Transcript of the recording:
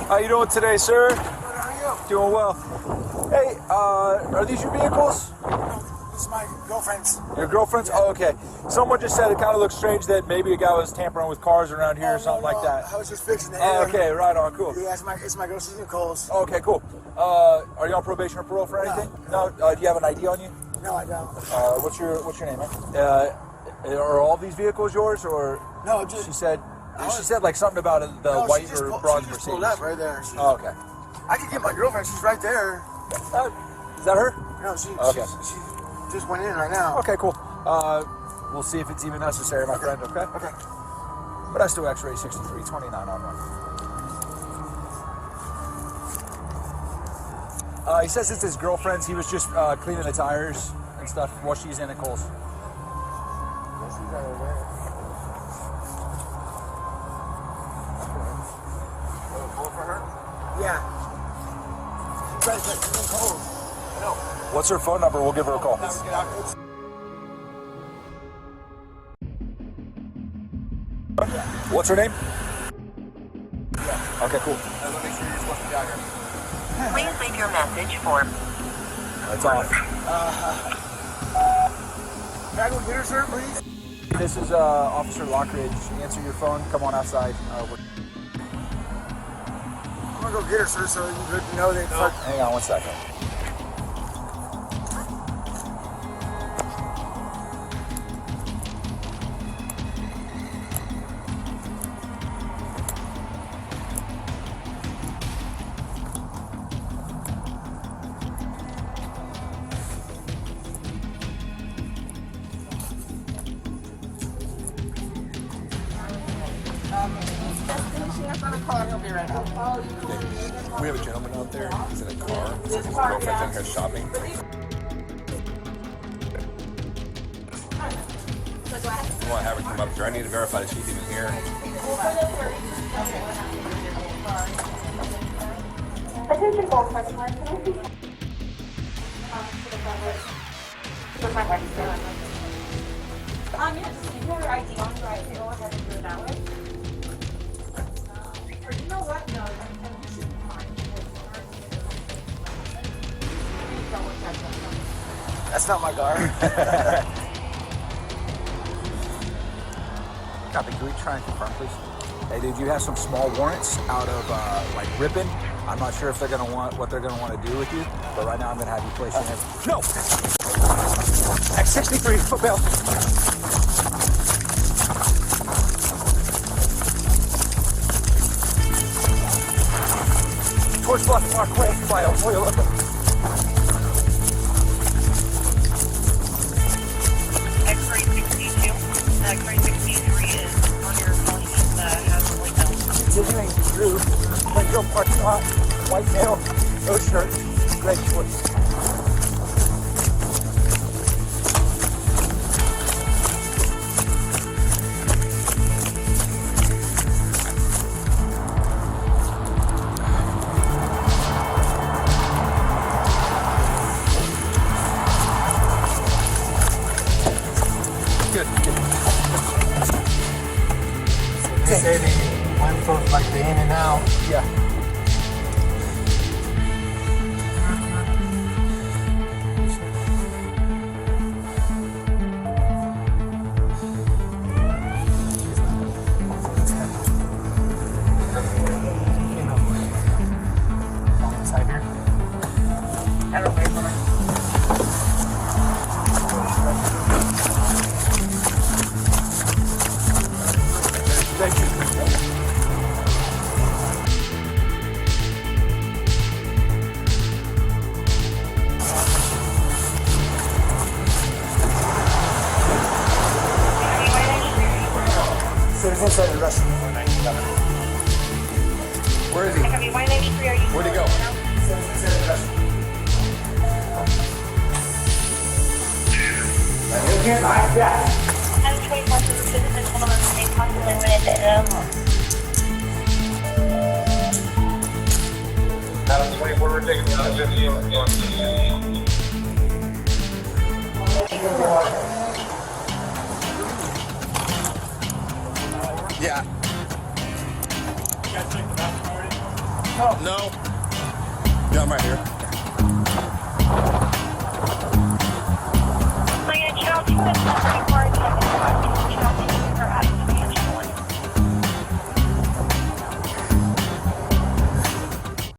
How you doing today, sir? Good, how are you? Doing well. Hey, are these your vehicles? This is my girlfriend's. Your girlfriend's? Oh, okay. Someone just said it kind of looks strange that maybe a guy was tampering with cars around here or something like that. I was just fixing it. Oh, okay, right on, cool. Yeah, it's my girl. She's Nicole's. Oh, okay, cool. Are you on probation or parole for anything? No. Do you have an ID on you? No, I don't. What's your name, man? Are all these vehicles yours, or? No, just. She said like something about the white or bronze Mercedes. Mercedes. Up right there. Oh, okay. I could get my girlfriend. She's right there. Is that her? No, she just went in right now. Okay, cool. We'll see if it's even necessary, my friend. Okay. Okay. Modesto X-ray 6329 on one. He says it's his girlfriend's. He was just cleaning the tires and stuff while she's in Nicole's. Yeah. What's her phone number? We'll give her a call. What's her name? Yeah. Okay, cool. Let me make sure you're supposed to be out here. Please leave your message for... That's off. Can I go get her, sir, please? This is Officer Lockridge. Answer your phone. Come on outside. I'm gonna go get her, sir, so you could know that. Hang on one second. We have a gentleman out there. He's in a car. His girlfriend's in here shopping. You want to have her come up here? I need to verify that she's even here. Attention all customers, can I please yes, you have your ID on, so I can go ahead and do it that way. Or you know what? No, you should be fine. That's not my car. Copy. Can we try and confirm, please? Hey, dude, you have some small warrants out of like ripping. I'm not sure if they're gonna want what they're gonna want to do with you, but right now I'm gonna have you place your name. No. X63 foot bail. Towards Bluff Parkway, file for you. X-ray 62. X-ray 63 is on your phone. Has a link out. Continuing through Plainville parking lot, white male, no shirt, gray shorts. Good. They say they went for like the in and out. Yeah. Inside here. I don't know. Thank you. So it's inside the restroom. Where is he? Where'd he go? You can't hide that. I'm 21 citizens, one of the same possibly limited. Adam 24, we're taking the other 50. Yeah. No. Yeah, I'm right here. So yeah, Channel 2 is 34